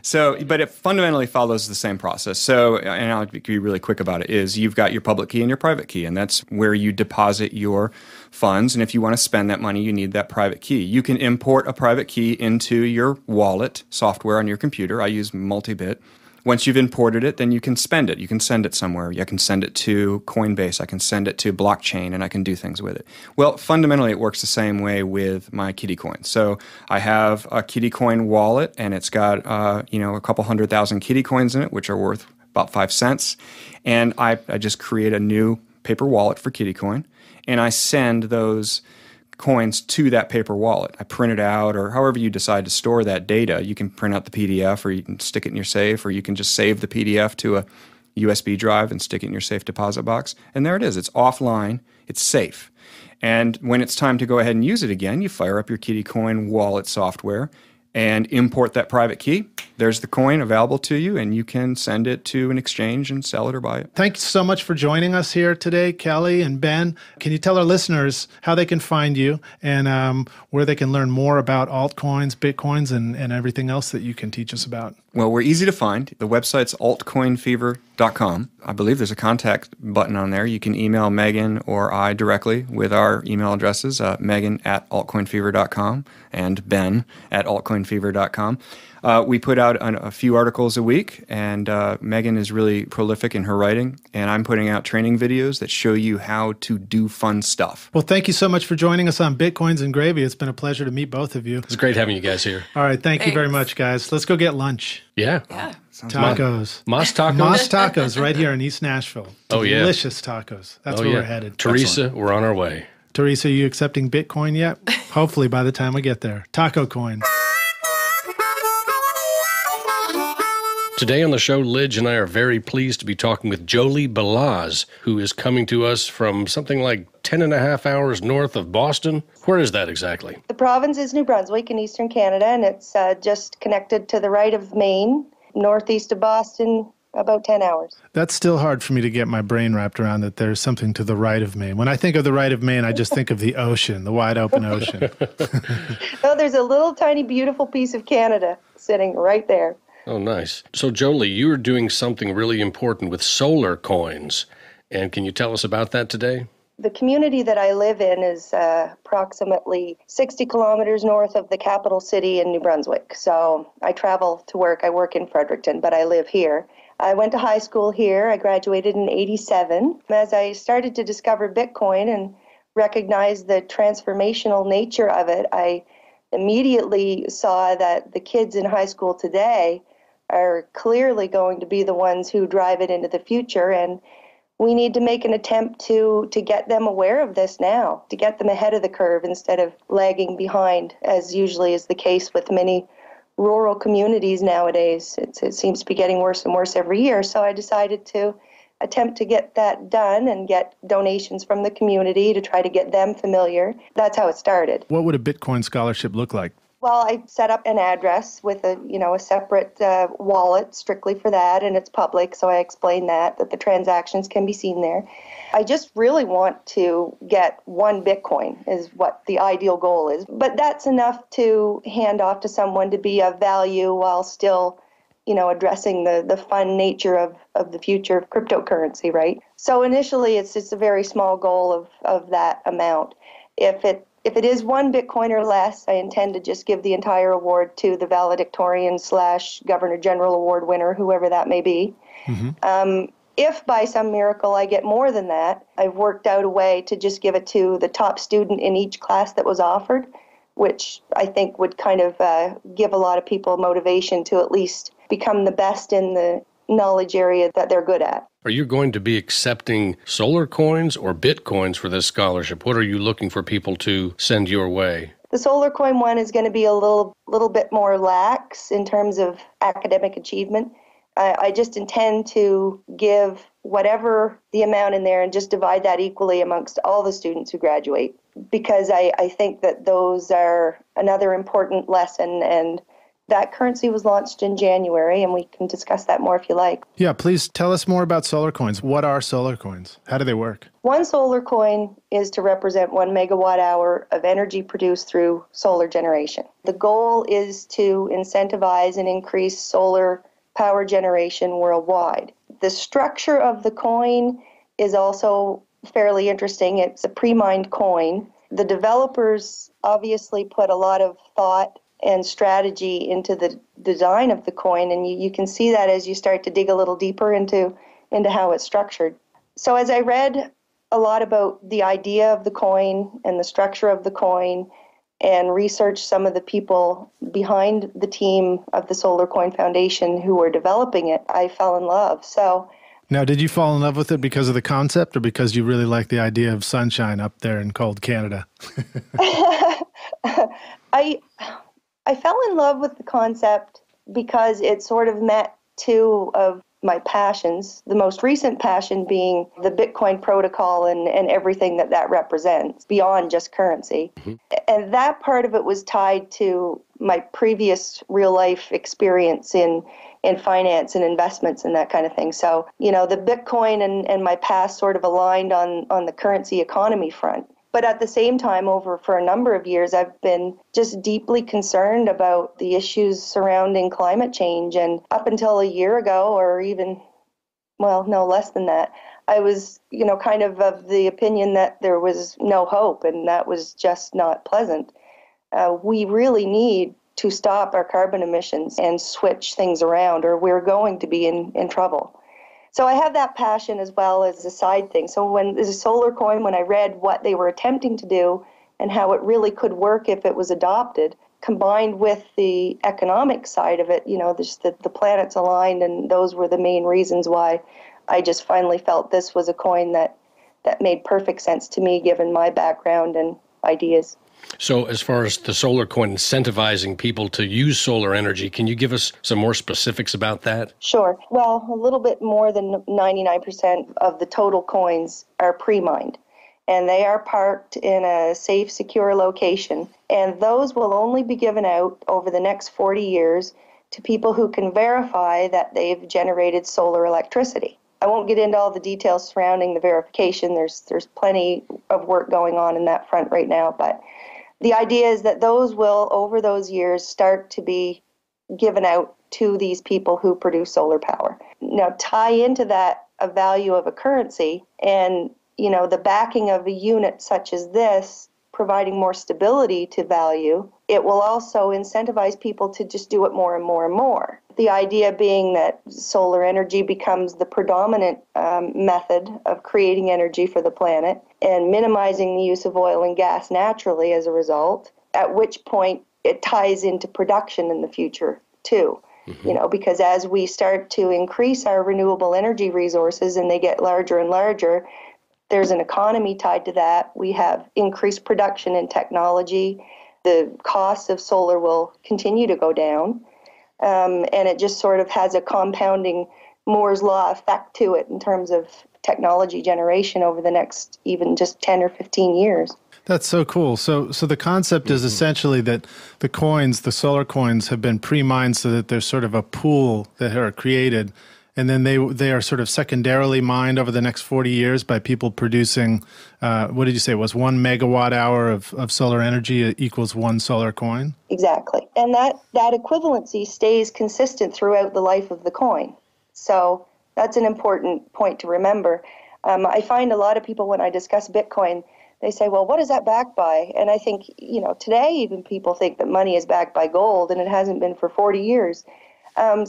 [SPEAKER 6] So, but it fundamentally follows the same process. So, and I'll be really quick about it, is you've got your public key and your private key, and that's where you deposit your funds. And if you want to spend that money, you need that private key. You can import a private key into your wallet software on your computer. I use Multibit. Once you've imported it, then you can spend it. You can send it somewhere. I can send it to Coinbase. I can send it to blockchain, and I can do things with it. Well, fundamentally, it works the same way with my Kitty Coin. So I have a Kitty Coin wallet, and it's got a couple 100,000 Kitty Coins in it, which are worth about 5 cents. And I just create a new paper wallet for Kitty Coin, and I send those coins to that paper wallet. I print it out, or however you decide to store that data. You can print out the PDF, or you can stick it in your safe, or you can just save the PDF to a USB drive and stick it in your safe deposit box. And there it is. It's offline. It's safe. And when it's time to go ahead and use it again, you fire up your Kitty Coin wallet software and import that private key. There's the coin available to you, and you can send it to an exchange and sell it or buy it.
[SPEAKER 3] Thanks so much for joining us here today, Kelly and Ben. Can you tell our listeners how they can find you and where they can learn more about altcoins, Bitcoins, and everything else that you can teach us about?
[SPEAKER 6] Well, we're easy to find. The website's altcoinfever.com. I believe there's a contact button on there. You can email Megan or I directly with our email addresses, Megan@altcoinfever.com and Ben@altcoinfever.com. We put out a few articles a week, and Megan is really prolific in her writing, and I'm putting out training videos that show you how to do fun stuff.
[SPEAKER 3] Well, thank you so much for joining us on Bitcoins and Gravy. It's been a pleasure to meet both of you.
[SPEAKER 2] It's great having you guys here.
[SPEAKER 3] All right, thank you very much, guys. Let's go get lunch.
[SPEAKER 2] Yeah.
[SPEAKER 3] Tacos.
[SPEAKER 2] Moss Tacos?
[SPEAKER 3] Moss Tacos right here in East Nashville.
[SPEAKER 2] Delicious
[SPEAKER 3] tacos. That's where we're headed.
[SPEAKER 2] Teresa, we're on our way.
[SPEAKER 3] Teresa, are you accepting Bitcoin yet? Hopefully by the time we get there. Taco coin.
[SPEAKER 2] Today on the show, Lidge and I are very pleased to be talking with Jolie Balaz, who is coming to us from something like 10 and a half hours north of Boston. Where is that exactly?
[SPEAKER 8] The province is New Brunswick in eastern Canada, and it's just connected to the right of Maine, northeast of Boston, about 10 hours.
[SPEAKER 3] That's still hard for me to get my brain wrapped around, that there's something to the right of Maine. When I think of the right of Maine, I just think of the ocean, the wide open ocean.
[SPEAKER 8] No, there's a little tiny beautiful piece of Canada sitting right there.
[SPEAKER 2] Oh, nice. So, Jolie, you're doing something really important with solar coins. And can you tell us about that today?
[SPEAKER 8] The community that I live in is approximately 60 kilometers north of the capital city in New Brunswick. So I travel to work. I work in Fredericton, but I live here. I went to high school here. I graduated in '87. As I started to discover Bitcoin and recognize the transformational nature of it, I immediately saw that the kids in high school today are clearly going to be the ones who drive it into the future, and we need to make an attempt to get them aware of this now, to get them ahead of the curve instead of lagging behind, as usually is the case with many rural communities nowadays. It seems to be getting worse and worse every year. So I decided to attempt to get that done and get donations from the community to try to get them familiar. That's how it started.
[SPEAKER 3] What would a Bitcoin scholarship look like?
[SPEAKER 8] Well, I set up an address with a separate wallet strictly for that, and it's public, so I explained that the transactions can be seen there. I just really want to get 1 Bitcoin is what the ideal goal is, but that's enough to hand off to someone to be of value while still, addressing the fun nature of the future of cryptocurrency, right? So initially, it's just a very small goal of that amount. If it is 1 Bitcoin or less, I intend to just give the entire award to the valedictorian / Governor General Award winner, whoever that may be. Mm-hmm. If by some miracle I get more than that, I've worked out a way to just give it to the top student in each class that was offered, which I think would kind of give a lot of people motivation to at least become the best in the knowledge area that they're good at.
[SPEAKER 2] Are you going to be accepting solar coins or Bitcoins for this scholarship? What are you looking for people to send your way?
[SPEAKER 8] The solar coin one is going to be a little bit more lax in terms of academic achievement. I just intend to give whatever the amount in there and just divide that equally amongst all the students who graduate, because I think that those are another important lesson, and that currency was launched in January, and we can discuss that more if you like.
[SPEAKER 3] Yeah, please tell us more about solar coins. What are solar coins? How do they work?
[SPEAKER 8] 1 solar coin is to represent 1 megawatt hour of energy produced through solar generation. The goal is to incentivize and increase solar power generation worldwide. The structure of the coin is also fairly interesting. It's a pre-mined coin. The developers obviously put a lot of thought and strategy into the design of the coin, and you can see that as you start to dig a little deeper into how it's structured. So as I read a lot about the idea of the coin and the structure of the coin and researched some of the people behind the team of the Solar Coin Foundation who were developing it, I fell in love. So
[SPEAKER 3] now, did you fall in love with it because of the concept or because you really like the idea of sunshine up there in cold Canada?
[SPEAKER 8] I fell in love with the concept because it sort of met 2 of my passions, the most recent passion being the Bitcoin protocol and everything that represents beyond just currency. Mm-hmm. And that part of it was tied to my previous real life experience in finance and investments and that kind of thing. So, the Bitcoin and my past sort of aligned on the currency economy front. But at the same time, for a number of years, I've been just deeply concerned about the issues surrounding climate change. And up until a year ago, or even, less than that, I was, kind of the opinion that there was no hope, and that was just not pleasant. We really need to stop our carbon emissions and switch things around, or we're going to be in trouble. So I have that passion as well as a side thing. So when as a solar coin, when I read what they were attempting to do and how it really could work if it was adopted, combined with the economic side of it, just the planets aligned, and those were the main reasons why I just finally felt this was a coin that made perfect sense to me given my background and ideas.
[SPEAKER 2] So as far as the solar coin incentivizing people to use solar energy, can you give us some more specifics about that?
[SPEAKER 8] Sure. Well, a little bit more than 99% of the total coins are pre-mined, and they are parked in a safe, secure location. And those will only be given out over the next 40 years to people who can verify that they've generated solar electricity. I won't get into all the details surrounding the verification. There's plenty of work going on in that front right now, but the idea is that those will, over those years, start to be given out to these people who produce solar power. Now, tie into that a value of a currency and, the backing of a unit such as this, providing more stability to value, it will also incentivize people to just do it more and more and more. The idea being that solar energy becomes the predominant method of creating energy for the planet and minimizing the use of oil and gas naturally as a result, at which point it ties into production in the future too. Because as we start to increase our renewable energy resources and they get larger and larger, there's an economy tied to that. We have increased production in technology. The cost of solar will continue to go down. And it just sort of has a compounding Moore's Law effect to it in terms of technology generation over the next even just 10 or 15 years.
[SPEAKER 3] That's so cool. So the concept is essentially that the solar coins have been pre-mined so that there's sort of a pool that are created, and then they are sort of secondarily mined over the next 40 years by people producing, what did you say, was 1 megawatt hour of solar energy equals 1 solar coin?
[SPEAKER 8] Exactly. And that equivalency stays consistent throughout the life of the coin. So that's an important point to remember. I find a lot of people, when I discuss Bitcoin, they say, well, what is that backed by? And I think, today even people think that money is backed by gold, and it hasn't been for 40 years.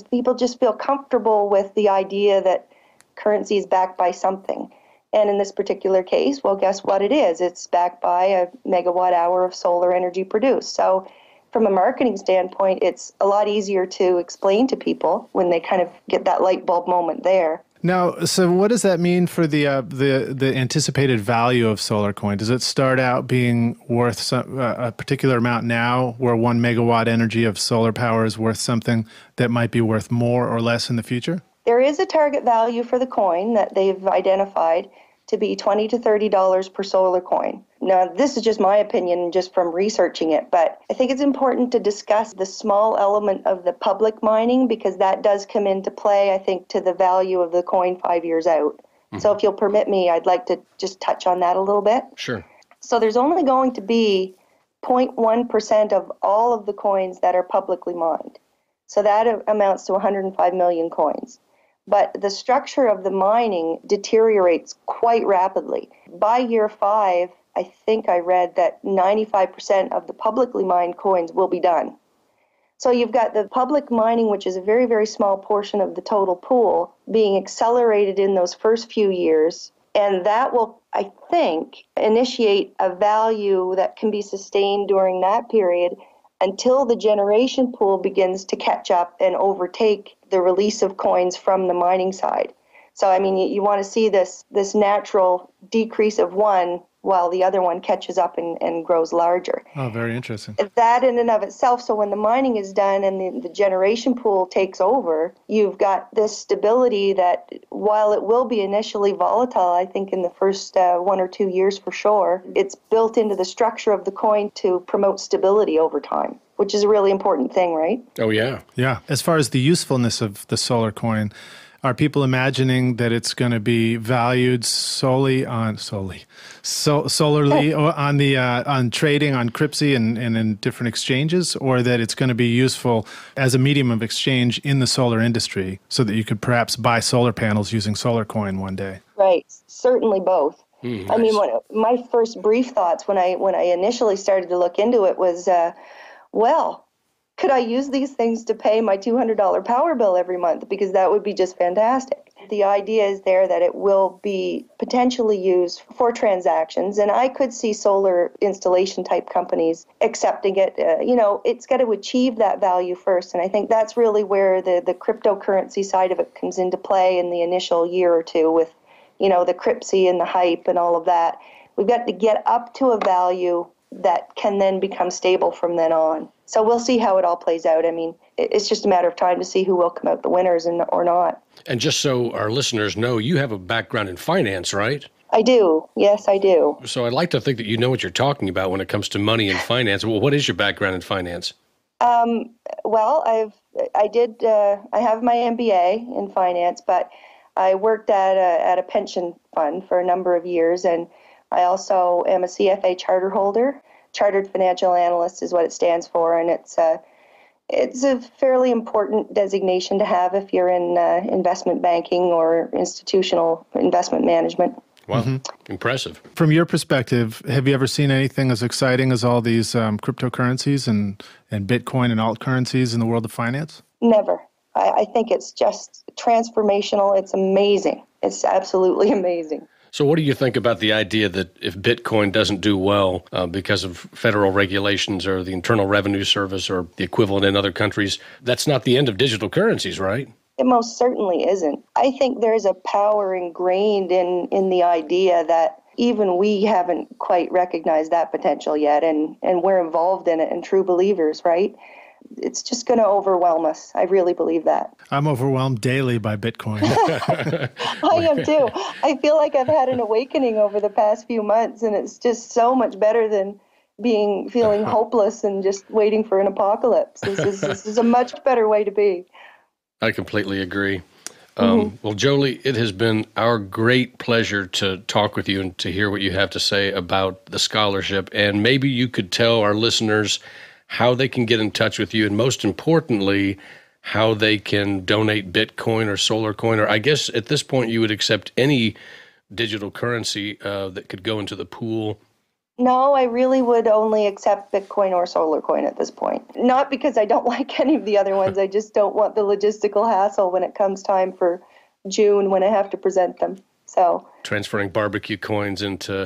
[SPEAKER 8] People just feel comfortable with the idea that currency is backed by something. And in this particular case, well, guess what it is? It's backed by a megawatt hour of solar energy produced. So from a marketing standpoint, it's a lot easier to explain to people when they kind of get that light bulb moment there.
[SPEAKER 3] Now, so what does that mean for the anticipated value of solar coin? Does it start out being worth a particular amount now, where 1 megawatt energy of solar power is worth something that might be worth more or less in the future?
[SPEAKER 8] There is a target value for the coin that they've identified to be $20 to $30 per solar coin. Now, this is just my opinion, just from researching it, but I think it's important to discuss the small element of the public mining, because that does come into play, I think, to the value of the coin 5 years out. Mm-hmm. So if you'll permit me, I'd like to just touch on that a little bit.
[SPEAKER 2] Sure.
[SPEAKER 8] So there's only going to be 0.1% of all of the coins that are publicly mined. So that amounts to 105 million coins. But the structure of the mining deteriorates quite rapidly. By year 5, I think I read that 95% of the publicly mined coins will be done. So you've got the public mining, which is a very, very small portion of the total pool, being accelerated in those first few years. And that will, I think, initiate a value that can be sustained during that period until the generation pool begins to catch up and overtake the release of coins from the mining side. So, I mean, you want to see this natural decrease of one while the other one catches up and grows larger.
[SPEAKER 3] Oh, very interesting.
[SPEAKER 8] That in and of itself, so when the mining is done and the generation pool takes over, you've got this stability that, while it will be initially volatile, I think in the first 1 or 2 years for sure, it's built into the structure of the coin to promote stability over time, which is a really important thing, right?
[SPEAKER 2] Oh, yeah.
[SPEAKER 3] Yeah. As far as the usefulness of the solar coin, are people imagining that it's going to be valued solarly on trading on Cryptsy and in different exchanges, or that it's going to be useful as a medium of exchange in the solar industry, so that you could perhaps buy solar panels using solar coin one day?
[SPEAKER 8] Right, certainly both.
[SPEAKER 2] Nice.
[SPEAKER 8] I mean, my first brief thoughts when I initially started to look into it was, could I use these things to pay my $200 power bill every month? Because that would be just fantastic. The idea is there that it will be potentially used for transactions, and I could see solar installation type companies accepting it. It's got to achieve that value first, and I think that's really where the cryptocurrency side of it comes into play in the initial year or two with, the Cryptsy and the hype and all of that. We've got to get up to a value that can then become stable from then on. So we'll see how it all plays out. I mean, it's just a matter of time to see who will come out the winners or not.
[SPEAKER 2] And just so our listeners know, you have a background in finance, right?
[SPEAKER 8] I do. Yes, I do.
[SPEAKER 2] So I'd like to think that you know what you're talking about when it comes to money and finance. Well, what is your background in finance?
[SPEAKER 8] I have my MBA in finance, but I worked at a pension fund for a number of years, and I also am a CFA charter holder. Chartered Financial Analyst is what it stands for, and it's It's a fairly important designation to have if you're in investment banking or institutional investment management.
[SPEAKER 2] Wow, impressive.
[SPEAKER 3] From your perspective, have you ever seen anything as exciting as all these cryptocurrencies and Bitcoin and alt currencies in the world of finance?
[SPEAKER 8] Never. I think it's just transformational. It's amazing. It's absolutely amazing.
[SPEAKER 2] So what do you think about the idea that if Bitcoin doesn't do well because of federal regulations or the Internal Revenue Service or the equivalent in other countries, that's not the end of digital currencies, right?
[SPEAKER 8] It most certainly isn't. I think there's a power ingrained in the idea that even we haven't quite recognized that potential yet, and we're involved in it and true believers, right? It's just going to overwhelm us. I really believe that.
[SPEAKER 3] I'm overwhelmed daily by Bitcoin.
[SPEAKER 8] I am too. I feel like I've had an awakening over the past few months, and it's just so much better than feeling hopeless and just waiting for an apocalypse. This is a much better way to be.
[SPEAKER 2] I completely agree. Well, Jolie, it has been our great pleasure to talk with you and to hear what you have to say about the scholarship. And maybe you could tell our listeners how they can get in touch with you, and most importantly, how they can donate Bitcoin or Solar Coin, or I guess at this point you would accept any digital currency that could go into the pool.
[SPEAKER 8] No, I really would only accept Bitcoin or Solar Coin at this point. Not because I don't like any of the other ones. I just don't want the logistical hassle when it comes time for June when I have to present them. So
[SPEAKER 2] transferring barbecue coins into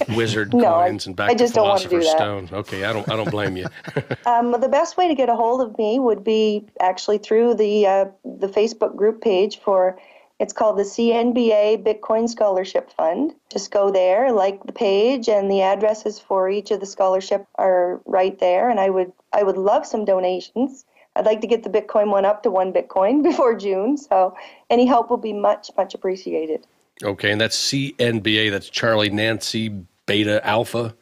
[SPEAKER 2] wizard coins and back to Philosopher's Stone. Okay, I don't blame you.
[SPEAKER 8] The best way to get a hold of me would be actually through the Facebook group page for. It's called the CNBA Bitcoin Scholarship Fund. Just go there, like the page, and the addresses for each of the scholarship are right there. And I would love some donations. I'd like to get the Bitcoin one up to 1 Bitcoin before June. So any help will be much, much appreciated.
[SPEAKER 2] Okay, and that's CNBA, that's Charlie Nancy Beta Alpha?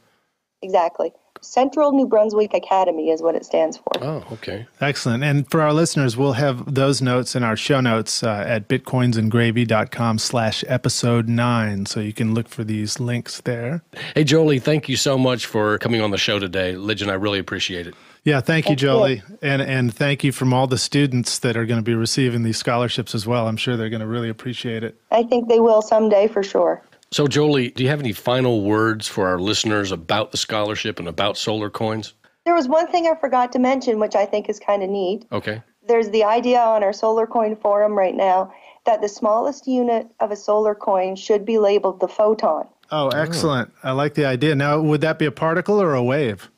[SPEAKER 8] Exactly. Central New Brunswick Academy is what it stands for.
[SPEAKER 2] Oh, okay.
[SPEAKER 3] Excellent. And for our listeners, we'll have those notes in our show notes at bitcoinsandgravy.com/episode 9. So you can look for these links there.
[SPEAKER 2] Hey, Jolie, thank you so much for coming on the show today. Lidge and I really appreciate it.
[SPEAKER 3] Yeah, thank you, Jolie. And thank you from all the students that are going to be receiving these scholarships as well. I'm sure they're going to really appreciate it.
[SPEAKER 8] I think they will someday for sure.
[SPEAKER 2] So, Jolie, do you have any final words for our listeners about the scholarship and about Solar Coins?
[SPEAKER 8] There was one thing I forgot to mention, which I think is kind of neat.
[SPEAKER 2] Okay.
[SPEAKER 8] There's the idea on our Solar Coin forum right now that the smallest unit of a solar coin should be labeled the photon.
[SPEAKER 3] Oh, excellent. I like the idea. Now, would that be a particle or a wave?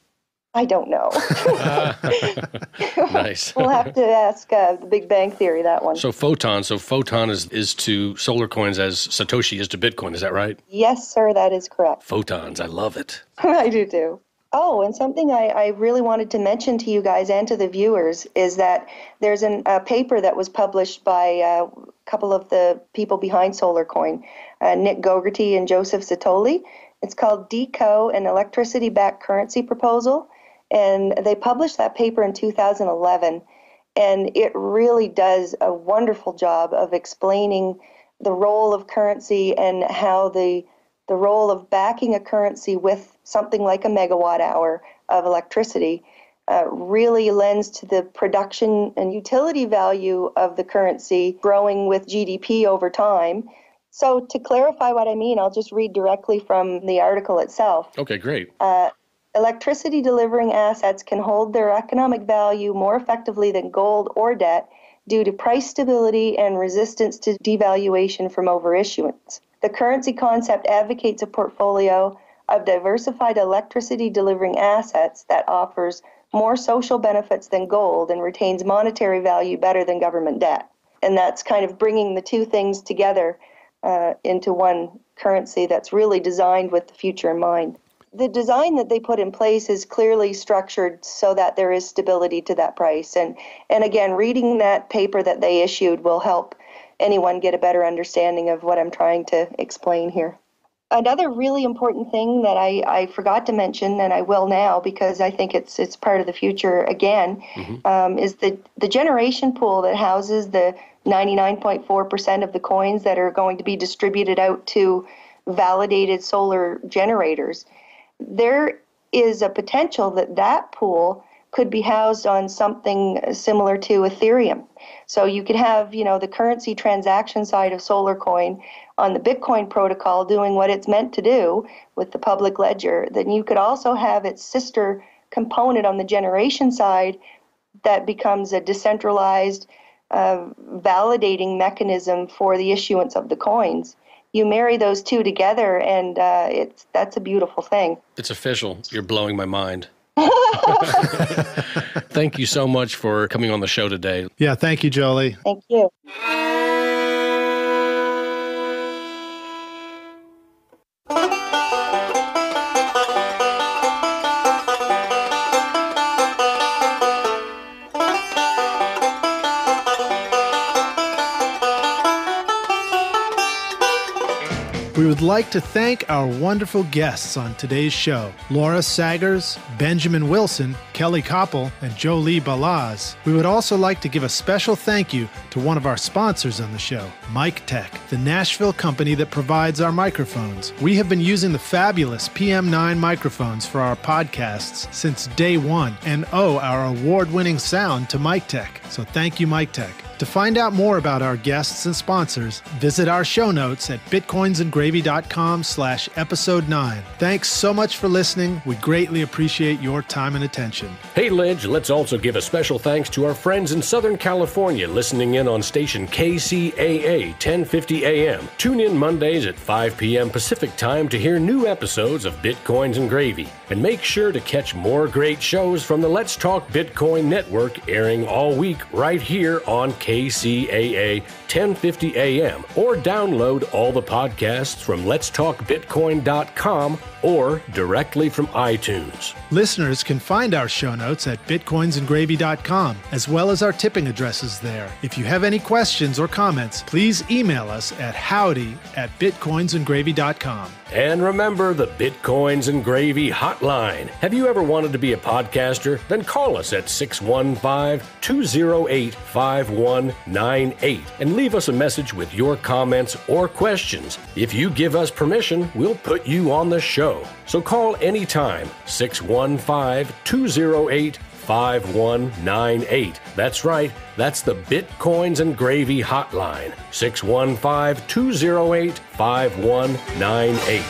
[SPEAKER 8] I don't know.
[SPEAKER 2] Nice.
[SPEAKER 8] We'll have to ask the Big Bang Theory that one.
[SPEAKER 2] So photon is to Solar Coins as Satoshi is to Bitcoin. Is that right?
[SPEAKER 8] Yes, sir. That is correct.
[SPEAKER 2] Photons. I love it.
[SPEAKER 8] I do too. Oh, and something I really wanted to mention to you guys and to the viewers is that there's a paper that was published by a couple of the people behind Solar Coin, Nick Gogarty and Joseph Satoli. It's called DECO, an electricity-backed currency proposal. And they published that paper in 2011, and it really does a wonderful job of explaining the role of currency and how the role of backing a currency with something like a megawatt hour of electricity really lends to the production and utility value of the currency growing with GDP over time. So to clarify what I mean, I'll just read directly from the article itself.
[SPEAKER 2] Okay, great.
[SPEAKER 8] Electricity delivering assets can hold their economic value more effectively than gold or debt due to price stability and resistance to devaluation from overissuance. The currency concept advocates a portfolio of diversified electricity delivering assets that offers more social benefits than gold and retains monetary value better than government debt. And that's kind of bringing the two things together into one currency that's really designed with the future in mind. The design that they put in place is clearly structured so that there is stability to that price. And again, reading that paper that they issued will help anyone get a better understanding of what I'm trying to explain here. Another really important thing that I forgot to mention, and I will now because I think it's part of the future again, is the generation pool that houses the 99.4% of the coins that are going to be distributed out to validated solar generators. There is a potential that pool could be housed on something similar to Ethereum. So you could have, the currency transaction side of SolarCoin on the Bitcoin protocol doing what it's meant to do with the public ledger. Then you could also have its sister component on the generation side that becomes a decentralized validating mechanism for the issuance of the coins. You marry those two together, and that's a beautiful thing.
[SPEAKER 2] It's official. You're blowing my mind. Thank you so much for coming on the show today.
[SPEAKER 3] Yeah, thank you, Jolie.
[SPEAKER 8] Thank you.
[SPEAKER 3] We would like to thank our wonderful guests on today's show, Laura Sagers, Benjamin Wilson, Kelly Koppel, and Jolie Balaz. We would also like to give a special thank you to one of our sponsors on the show, MicTech, the Nashville company that provides our microphones. We have been using the fabulous PM9 microphones for our podcasts since day one and owe our award-winning sound to MicTech. So thank you, MicTech. To find out more about our guests and sponsors, visit our show notes at bitcoinsandgravy.com/episode 9. Thanks so much for listening. We greatly appreciate your time and attention.
[SPEAKER 2] Hey, Lidge, let's also give a special thanks to our friends in Southern California listening in on station KCAA 1050 AM. Tune in Mondays at 5 p.m. Pacific Time to hear new episodes of Bitcoins and Gravy. And make sure to catch more great shows from the Let's Talk Bitcoin Network airing all week right here on KCAA 1050 AM, or download all the podcasts from letstalkbitcoin.com or directly from iTunes.
[SPEAKER 3] Listeners can find our show notes at bitcoinsandgravy.com, as well as our tipping addresses there. If you have any questions or comments, please email us at howdy@bitcoinsandgravy.com.
[SPEAKER 2] And remember the Bitcoins and Gravy hotline. Have you ever wanted to be a podcaster? Then call us at 615-208-5198 and leave us a message with your comments or questions. If you give us permission, we'll put you on the show. So call anytime, 615-208-5198. That's right, that's the Bitcoins and Gravy hotline, 615-208-5198.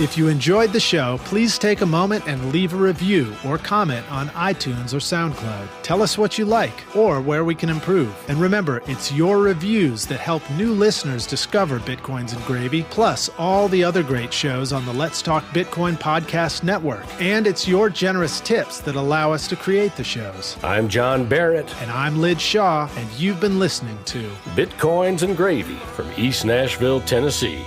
[SPEAKER 3] If you enjoyed the show, please take a moment and leave a review or comment on iTunes or SoundCloud. Tell us what you like or where we can improve. And remember, it's your reviews that help new listeners discover Bitcoins and Gravy, plus all the other great shows on the Let's Talk Bitcoin podcast network. And it's your generous tips that allow us to create the shows.
[SPEAKER 2] I'm John Barrett.
[SPEAKER 3] And I'm Lyd Shaw, and you've been listening to
[SPEAKER 2] Bitcoins and Gravy from East Nashville, Tennessee.